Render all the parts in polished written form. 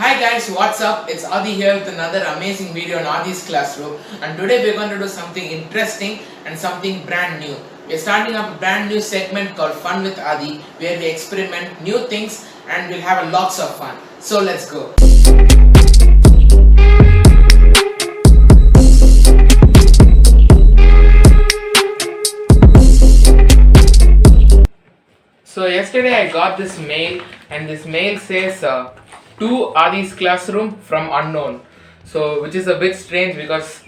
Hi guys, what's up? It's Adi here with another amazing video on Adi's Classroom, and today we're going to do something interesting and something brand new. We're starting up a brand new segment called Fun with Adi, where we experiment new things and we'll have lots of fun. So let's go. So yesterday I got this mail, and this mail says to Adi's Classroom from unknown. So which is a bit strange because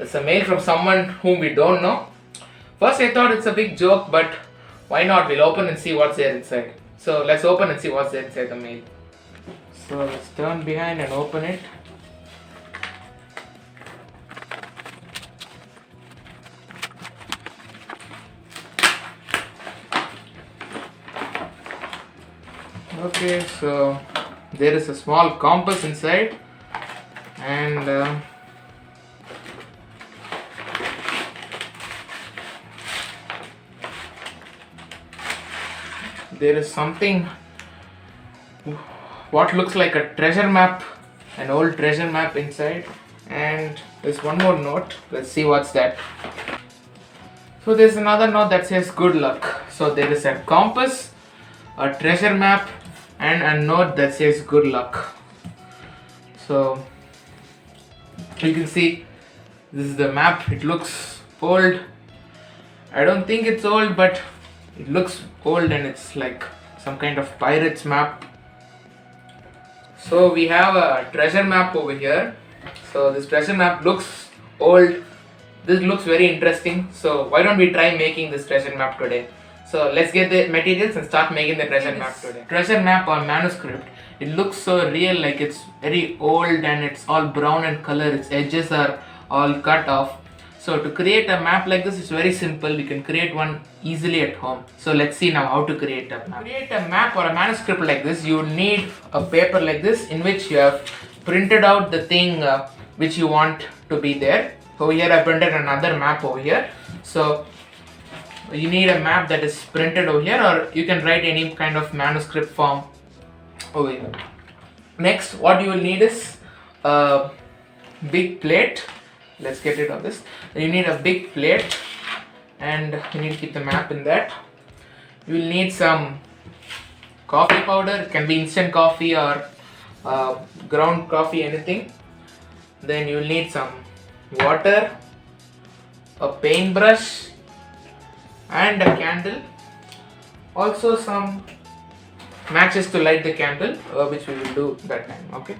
it's a mail from someone whom we don't know. First I thought it's a big joke, but why not? We'll open and see what's there inside. So let's open and see what's there inside the mail. So let's turn behind and open it. Okay, so there is a small compass inside, and there is something what looks like a treasure map, an old treasure map inside, and there's one more note. Let's see what's that. So there's another note that says good luck. So there is a compass, a treasure map, and a note that says good luck. So you can see this is the map. It looks old. I don't think it's old, but it looks old, and it's like some kind of pirate's map. So we have a treasure map over here. So this treasure map looks old. This looks very interesting. So why don't we try making this treasure map today? So let's get the materials and start making the treasure map today. Treasure map or manuscript. It looks so real, like it's very old and it's all brown in color. Its edges are all cut off. So to create a map like this is very simple. You can create one easily at home. So let's see now how to create a map. To create a map or a manuscript like this, you need a paper like this in which you have printed out the thing which you want to be there. Over here I printed another map over here. So you need a map that is printed over here, or you can write any kind of manuscript form over here. Next, what you will need is a big plate. Let's get rid of this. You need a big plate, and you need to keep the map in that. You will need some coffee powder. It can be instant coffee or ground coffee, anything. Then you will need some water, a paintbrush, and a candle. Also some matches to light the candle, which we will do that time. Okay,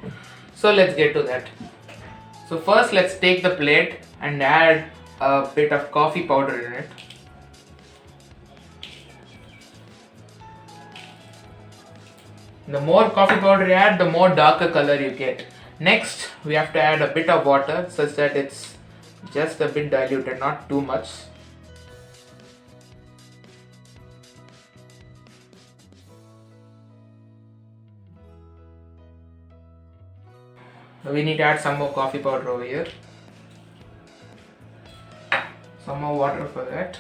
so let's get to that. So first let's take the plate and add a bit of coffee powder in it. The more coffee powder you add, the more darker color you get. Next we have to add a bit of water such that it's just a bit diluted, not too much. We need to add some more coffee powder over here. Some more water for that.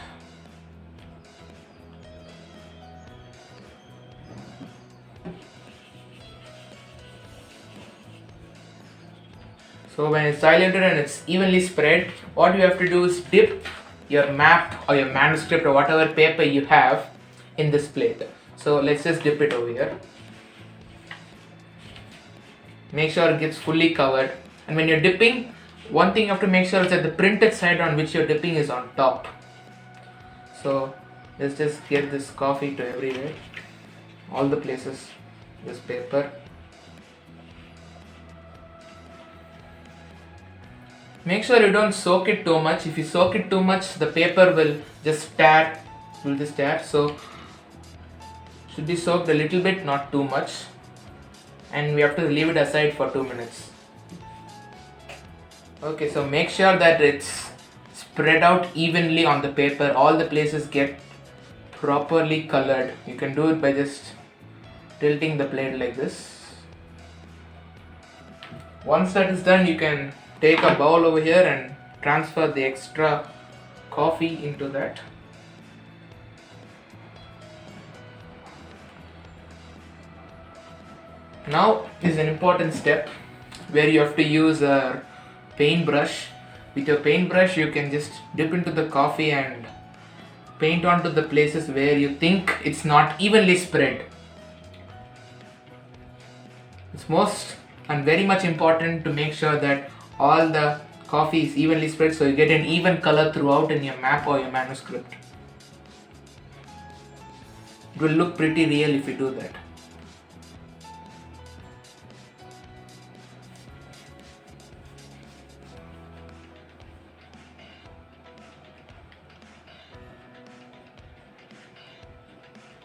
So when it's diluted and it's evenly spread, what you have to do is dip your map or your manuscript or whatever paper you have in this plate. So let's just dip it over here. Make sure it gets fully covered, and when you're dipping, one thing you have to make sure is that the printed side on which you're dipping is on top. So let's just get this coffee to everywhere, all the places, this paper. Make sure you don't soak it too much. If you soak it too much, the paper will just tear. So should be soaked a little bit, not too much. And we have to leave it aside for 2 minutes. Okay, so make sure that it's spread out evenly on the paper. All the places get properly colored. You can do it by just tilting the plate like this. Once that is done, you can take a bowl over here and transfer the extra coffee into that. Now is an important step where you have to use a paintbrush. With your paintbrush, you can just dip into the coffee and paint onto the places where you think it's not evenly spread. It's most and very much important to make sure that all the coffee is evenly spread so you get an even color throughout in your map or your manuscript. It will look pretty real if you do that.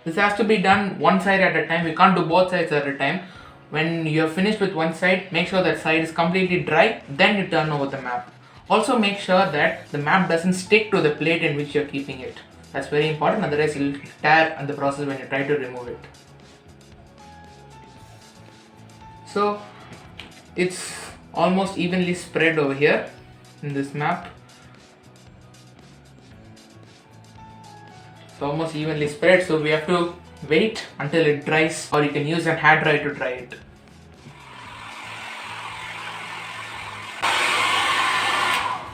This has to be done one side at a time. You can't do both sides at a time. When you are finished with one side, make sure that side is completely dry, then you turn over the map. Also make sure that the map doesn't stick to the plate in which you are keeping it. That's very important, otherwise you'll tear in the process when you try to remove it. So it's almost evenly spread over here in this map. It's almost evenly spread, so we have to wait until it dries, or you can use a hair dryer to dry it.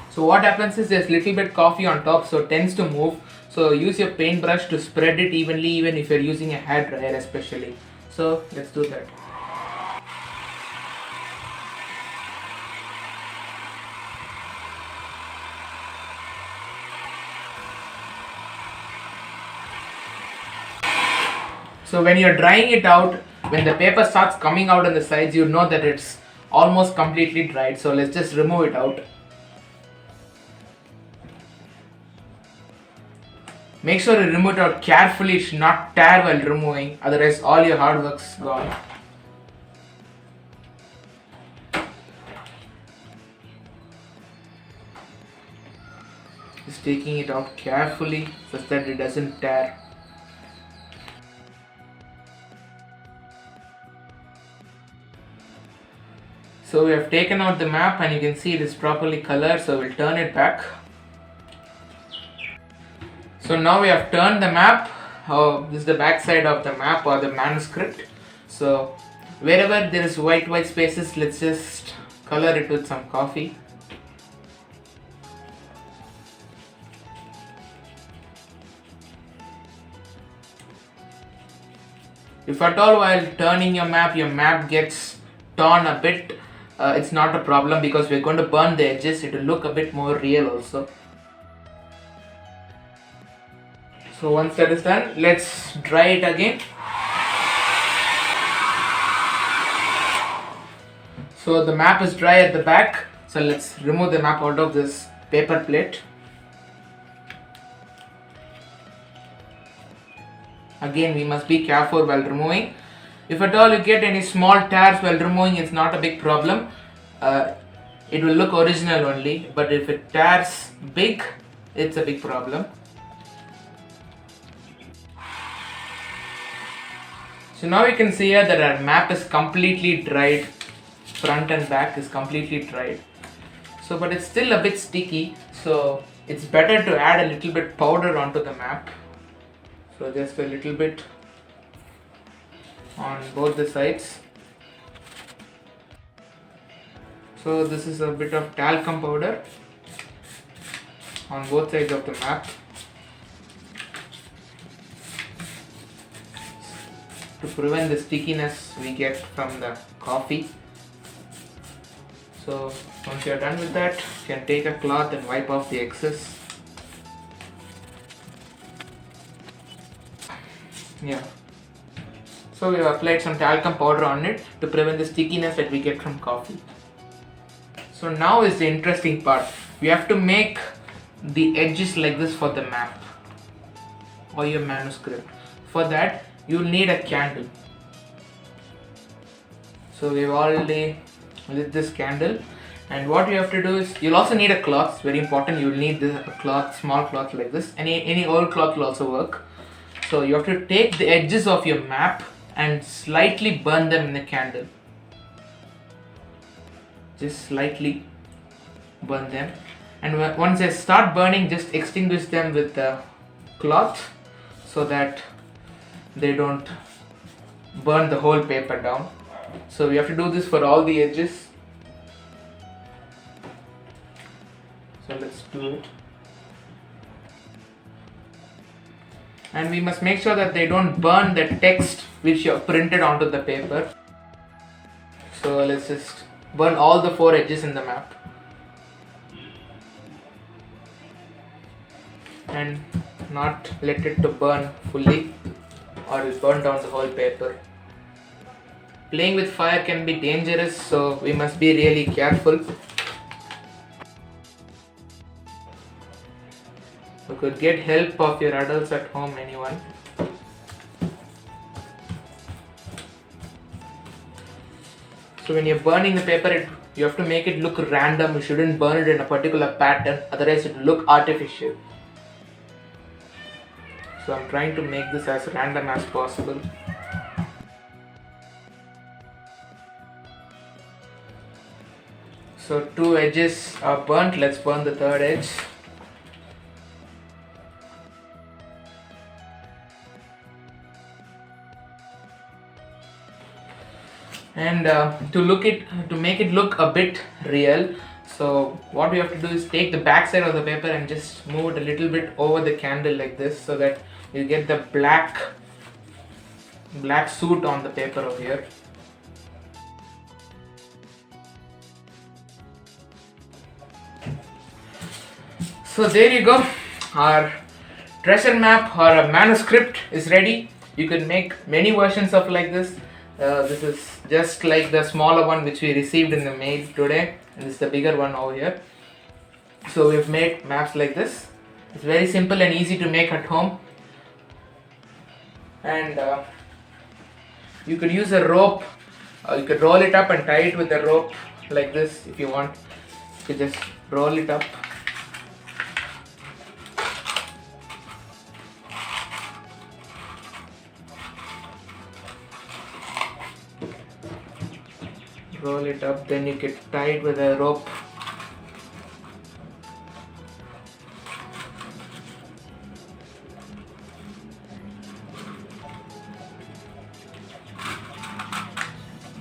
So what happens is there's little bit coffee on top, so it tends to move. So use your paintbrush to spread it evenly, even if you're using a hair dryer especially. So let's do that. So when you're drying it out, when the paper starts coming out on the sides, you know that it's almost completely dried. So let's just remove it out. Make sure you remove it out carefully, it should not tear while removing, otherwise all your hard work's gone. Just taking it out carefully such that it doesn't tear. So we have taken out the map and you can see it is properly colored, so we'll turn it back. So now we have turned the map. This is the back side of the map or the manuscript. So wherever there is white spaces, let's just color it with some coffee. If at all while turning your map gets torn a bit, it's not a problem because we're going to burn the edges. It will look a bit more real also. So once that is done, let's dry it again. So the map is dry at the back. So let's remove the map out of this paper plate. Again, we must be careful while removing. If at all you get any small tears while removing, it's not a big problem. It will look original only, but if it tears big, it's a big problem. So now you can see here that our map is completely dried. Front and back is completely dried. So, but it's still a bit sticky, so it's better to add a little bit powder onto the map. So just a little bit on both the sides. So this is a bit of talcum powder on both sides of the map to prevent the stickiness we get from the coffee. So once you are done with that, you can take a cloth and wipe off the excess. Yeah. So we have applied some talcum powder on it to prevent the stickiness that we get from coffee. So now is the interesting part. We have to make the edges like this for the map or your manuscript. For that, you'll need a candle. So we've already lit this candle, and what you have to do is you'll also need a cloth. It's very important. You'll need a cloth, small cloth like this. Any old cloth will also work. So you have to take the edges of your map and slightly burn them in the candle. Just slightly burn them, and once they start burning, just extinguish them with the cloth so that they don't burn the whole paper down. So we have to do this for all the edges. So let's do it. And we must make sure that they don't burn the text which you have printed onto the paper. So let's just burn all the 4 edges in the map. And not let it to burn fully, or it will burn down the whole paper. Playing with fire can be dangerous, so we must be really careful. You could get help of your adults at home, anyone. So when you're burning the paper, you have to make it look random. You shouldn't burn it in a particular pattern, otherwise it will look artificial. So I'm trying to make this as random as possible. So 2 edges are burnt. Let's burn the 3rd edge. And to make it look a bit real, so what we have to do is take the back side of the paper and just move it a little bit over the candle like this, so that you get the black suit on the paper over here. So there you go, our treasure map or a manuscript is ready. You can make many versions of like this. This is just like the smaller one which we received in the mail today, and this is the bigger one over here. So we've made maps like this. It's very simple and easy to make at home. And you could use a rope. You could roll it up and tie it with a rope like this if you want. You could just roll it up. Roll it up, then you can tie it with a rope.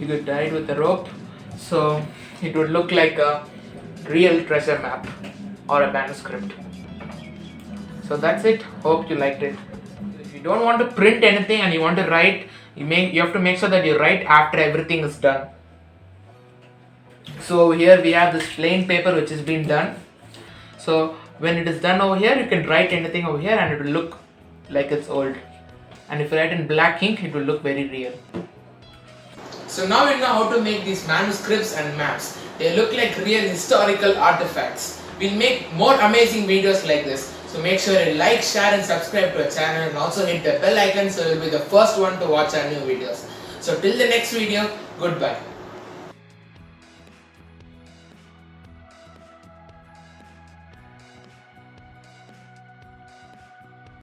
You could tie it with a rope, so it would look like a real treasure map or a manuscript. So that's it. Hope you liked it. If you don't want to print anything and you want to write, you have to make sure that you write after everything is done. So here we have this plain paper which has been done. So when it is done over here, you can write anything over here and it will look like it's old. And if you write in black ink, it will look very real. So now we know how to make these manuscripts and maps. They look like real historical artifacts. We'll make more amazing videos like this. So make sure you like, share and subscribe to our channel, and also hit the bell icon so you'll be the first one to watch our new videos. So till the next video, goodbye.